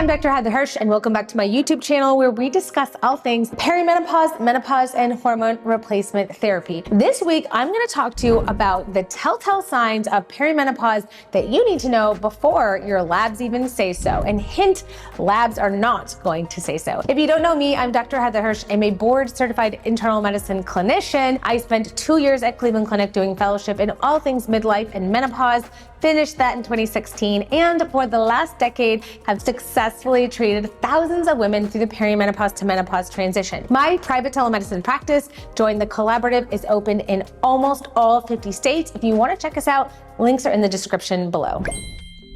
I'm Dr. Hirsch, and welcome back to my YouTube channel where we discuss all things perimenopause, menopause, and hormone replacement therapy. This week, I'm going to talk to you about the telltale signs of perimenopause that you need to know before your labs even say so. And hint, labs are not going to say so. If you don't know me, I'm Dr. Hirsch. I'm a board-certified internal medicine clinician. I spent 2 years at Cleveland Clinic doing fellowship in all things midlife and menopause. Finished that in 2016, and for the last decade have successfully treated thousands of women through the perimenopause to menopause transition. My private telemedicine practice, Join the Collaborative, is open in almost all 50 states. If you want to check us out, links are in the description below.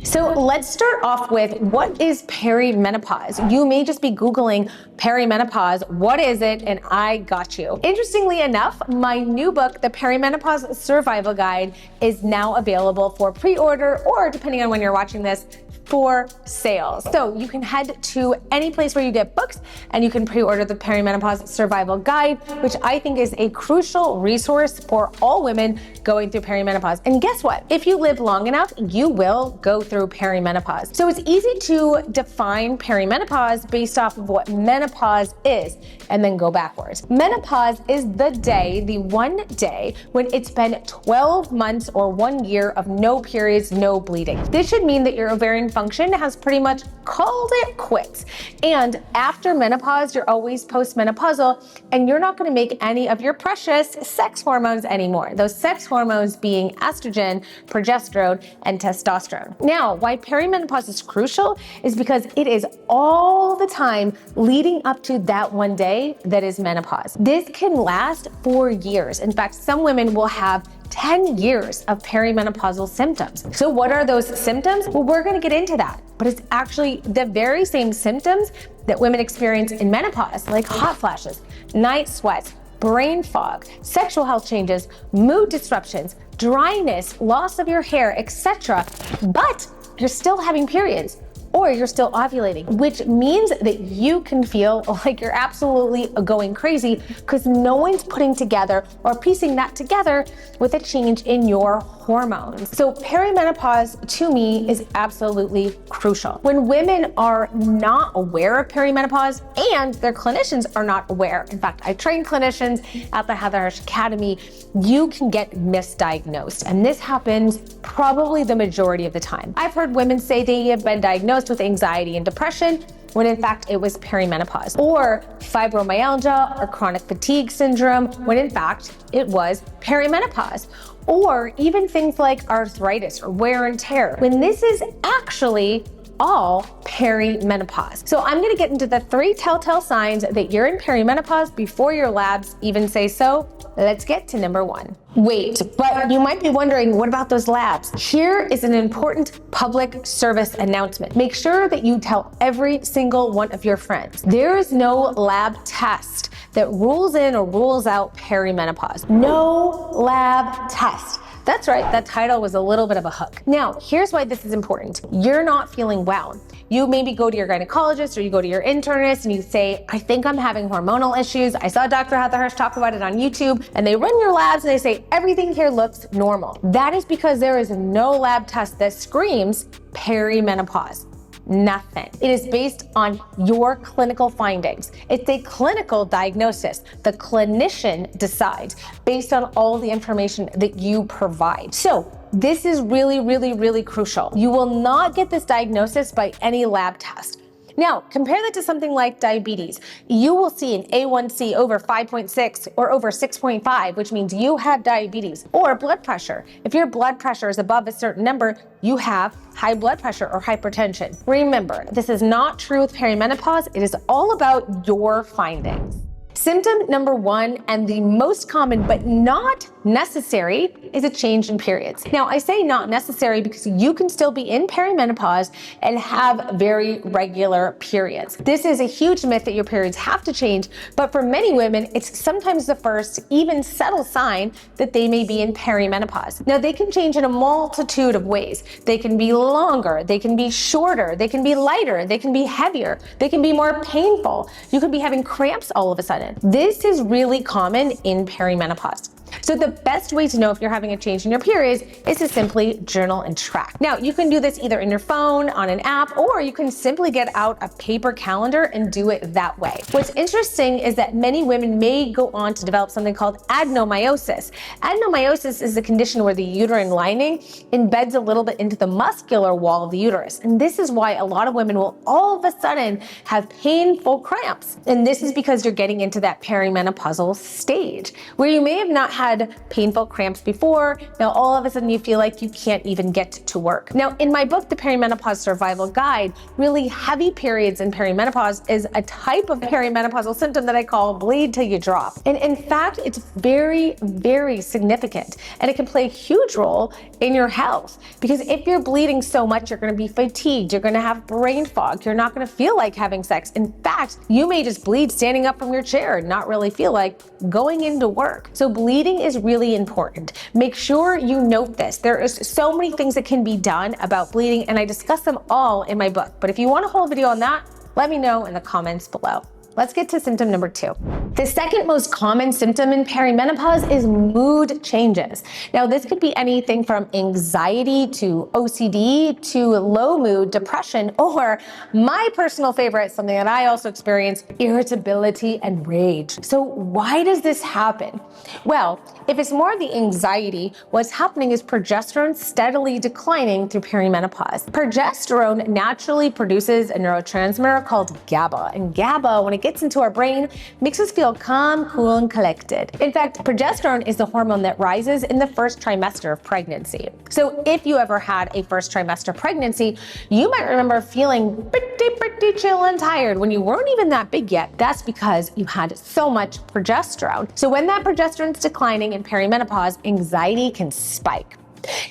So let's start off with, what is perimenopause? You may just be Googling perimenopause, what is it? And I got you. Interestingly enough, my new book, The Perimenopause Survival Guide, is now available for pre-order, or depending on when you're watching this, for sales. So you can head to any place where you get books and you can pre-order the Perimenopause Survival Guide, which I think is a crucial resource for all women going through perimenopause. And guess what? If you live long enough, you will go through perimenopause. So it's easy to define perimenopause based off of what menopause is and then go backwards. Menopause is the one day when it's been 12 months or 1 year of no periods, no bleeding. This should mean that your ovarian function has pretty much called it quits. And after menopause, you're always postmenopausal, and you're not going to make any of your precious sex hormones anymore. Those sex hormones being estrogen, progesterone, and testosterone. Now, why perimenopause is crucial is because it is all the time leading up to that one day that is menopause. This can last for years. In fact, some women will have 10 years of perimenopausal symptoms. So what are those symptoms? Well, we're going to get into that, but it's actually the very same symptoms that women experience in menopause, like hot flashes, night sweats, brain fog, sexual health changes, mood disruptions, dryness, loss of your hair, etc. But you're still having periods, or you're still ovulating, which means that you can feel like you're absolutely going crazy because no one's putting together or piecing that together with a change in your hormones. So perimenopause to me is absolutely crucial. When women are not aware of perimenopause and their clinicians are not aware, in fact, I train clinicians at the Hirsch Academy, you can get misdiagnosed. And this happens probably the majority of the time. I've heard women say they have been diagnosed with anxiety and depression when in fact it was perimenopause, or fibromyalgia or chronic fatigue syndrome when in fact it was perimenopause, or even things like arthritis or wear and tear when this is actually all perimenopause. So I'm going to get into the 3 telltale signs that you're in perimenopause before your labs even say so. Let's get to number 1. Wait, but you might be wondering, what about those labs? Here is an important public service announcement. Make sure that you tell every single one of your friends. There is no lab test that rules in or rules out perimenopause. No lab test. That's right, that title was a little bit of a hook. Now, here's why this is important. You're not feeling well. You maybe go to your gynecologist or you go to your internist and you say, I think I'm having hormonal issues. I saw Dr. Hirsch talk about it on YouTube, and they run your labs and they say, everything here looks normal. That is because there is no lab test that screams perimenopause. Nothing. It is based on your clinical findings. It's a clinical diagnosis. The clinician decides based on all the information that you provide. So this is really, really, really crucial. You will not get this diagnosis by any lab test. Now, compare that to something like diabetes. You will see an A1C over 5.6 or over 6.5, which means you have diabetes, or blood pressure. If your blood pressure is above a certain number, you have high blood pressure or hypertension. Remember, this is not true with perimenopause. It is all about your findings. Symptom number 1, and the most common but not necessary, is a change in periods. Now, I say not necessary because you can still be in perimenopause and have very regular periods. This is a huge myth that your periods have to change, but for many women, it's sometimes the first, even subtle sign that they may be in perimenopause. Now, they can change in a multitude of ways. They can be longer, they can be shorter, they can be lighter, they can be heavier, they can be more painful. You could be having cramps all of a sudden. This is really common in perimenopause. So the best way to know if you're having a change in your periods is to simply journal and track. Now, you can do this either in your phone, on an app, or you can simply get out a paper calendar and do it that way. What's interesting is that many women may go on to develop something called adenomyosis. Adenomyosis is a condition where the uterine lining embeds a little bit into the muscular wall of the uterus. And this is why a lot of women will all of a sudden have painful cramps. And this is because you're getting into that perimenopausal stage where you may have not had painful cramps before. Now, all of a sudden you feel like you can't even get to work. Now, in my book, The Perimenopause Survival Guide, really heavy periods in perimenopause is a type of perimenopausal symptom that I call bleed till you drop. And in fact, it's very, very significant. And it can play a huge role in your health because if you're bleeding so much, you're going to be fatigued, you're going to have brain fog, you're not going to feel like having sex. In fact, you may just bleed standing up from your chair and not really feel like going into work. So bleeding is really important. Make sure you note this. There is so many things that can be done about bleeding, and I discuss them all in my book. But if you want a whole video on that, let me know in the comments below. Let's get to symptom number 2. The second most common symptom in perimenopause is mood changes. Now, this could be anything from anxiety to OCD to low mood, depression, or my personal favorite, something that I also experience, irritability and rage. So why does this happen? Well, if it's more the anxiety, what's happening is progesterone steadily declining through perimenopause. Progesterone naturally produces a neurotransmitter called GABA, and GABA, when it gets into our brain, makes us feel calm, cool, and collected. In fact, progesterone is the hormone that rises in the first trimester of pregnancy. So if you ever had a first trimester pregnancy, you might remember feeling pretty chill and tired when you weren't even that big yet. That's because you had so much progesterone. So when that progesterone's declining in perimenopause, anxiety can spike.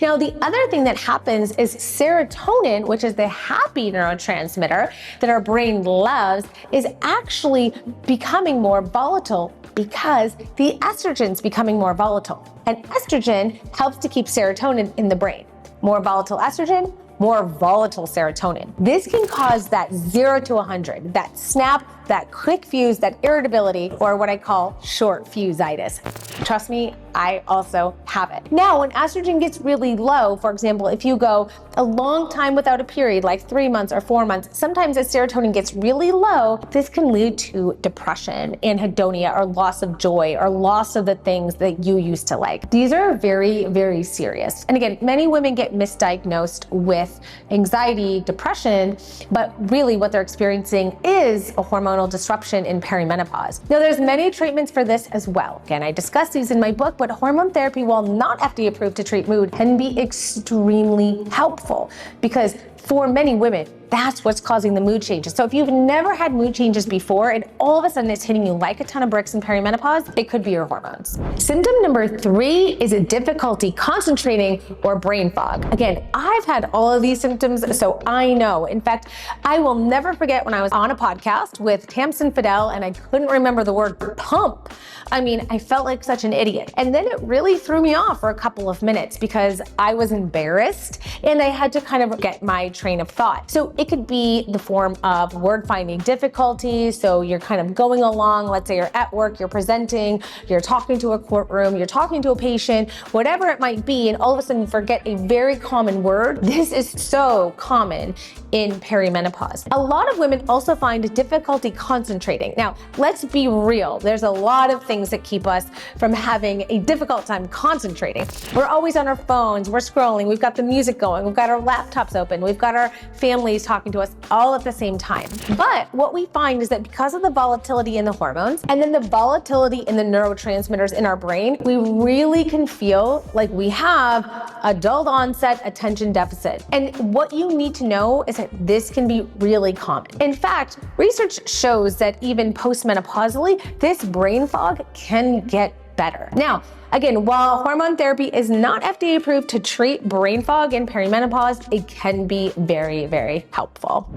Now, the other thing that happens is serotonin, which is the happy neurotransmitter that our brain loves, is actually becoming more volatile because the estrogen's becoming more volatile. And estrogen helps to keep serotonin in the brain. More volatile estrogen, more volatile serotonin. This can cause that 0 to 100, that snap, that quick fuse, that irritability, or what I call short fuse-itis. Trust me, I also have it. Now, when estrogen gets really low, for example, if you go a long time without a period, like 3 months or 4 months, sometimes as serotonin gets really low, this can lead to depression, anhedonia, or loss of joy, or loss of the things that you used to like. These are very, very serious. And again, many women get misdiagnosed with anxiety, depression, but really what they're experiencing is a hormonal disruption in perimenopause. Now, there's many treatments for this as well. Again, I discuss these in my book, but hormone therapy, while not FDA approved to treat mood, can be extremely helpful because for many women, that's what's causing the mood changes. So if you've never had mood changes before and all of a sudden it's hitting you like a ton of bricks in perimenopause, it could be your hormones. Symptom number 3 is a difficulty concentrating or brain fog. Again, I've had all of these symptoms, so I know. In fact, I will never forget when I was on a podcast with Tamsin Fidel and I couldn't remember the word pump. I mean, I felt like such an idiot. And then it really threw me off for a couple of minutes because I was embarrassed and I had to kind of get my train of thought. So it could be the form of word finding difficulties. So you're kind of going along, let's say you're at work, you're presenting, you're talking to a courtroom, you're talking to a patient, whatever it might be, and all of a sudden you forget a very common word. This is so common in perimenopause. A lot of women also find difficulty concentrating. Now, let's be real. There's a lot of things that keep us from having a difficult time concentrating. We're always on our phones, we're scrolling, we've got the music going, we've got our laptops open, we've got our families talking to us all at the same time. But what we find is that because of the volatility in the hormones and then the volatility in the neurotransmitters in our brain, we really can feel like we have adult onset attention deficit. And what you need to know is that this can be really common. In fact, research shows that even postmenopausally, this brain fog can get better. Now, again, while hormone therapy is not FDA approved to treat brain fog in perimenopause, it can be very, very helpful.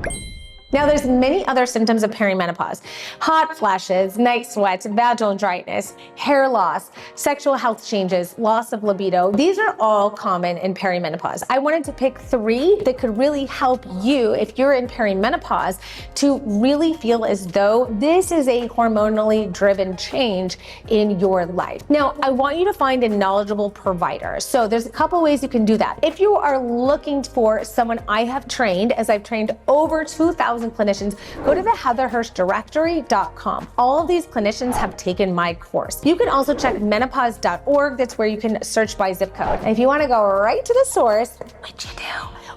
Now, there's many other symptoms of perimenopause: hot flashes, night sweats, vaginal dryness, hair loss, sexual health changes, loss of libido. These are all common in perimenopause. I wanted to pick 3 that could really help you if you're in perimenopause to really feel as though this is a hormonally driven change in your life. Now, I want you to find a knowledgeable provider. So there's a couple ways you can do that. If you are looking for someone I have trained, as I've trained over 2,000 clinicians, go to the heatherhirschdirectory.com. All of these clinicians have taken my course. You can also check menopause.org. That's where you can search by zip code. And if you want to go right to the source,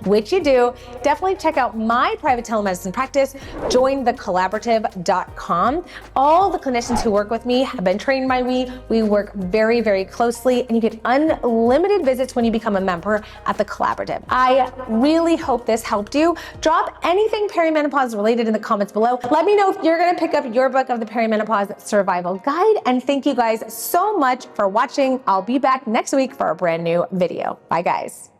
which you do, definitely check out my private telemedicine practice, jointhecollaborative.com. All the clinicians who work with me have been trained by me. We work very, very closely, and you get unlimited visits when you become a member at the collaborative. I really hope this helped you. Drop anything perimenopause related in the comments below. Let me know if you're going to pick up your book of the Perimenopause Survival Guide. And thank you guys so much for watching. I'll be back next week for a brand new video. Bye, guys.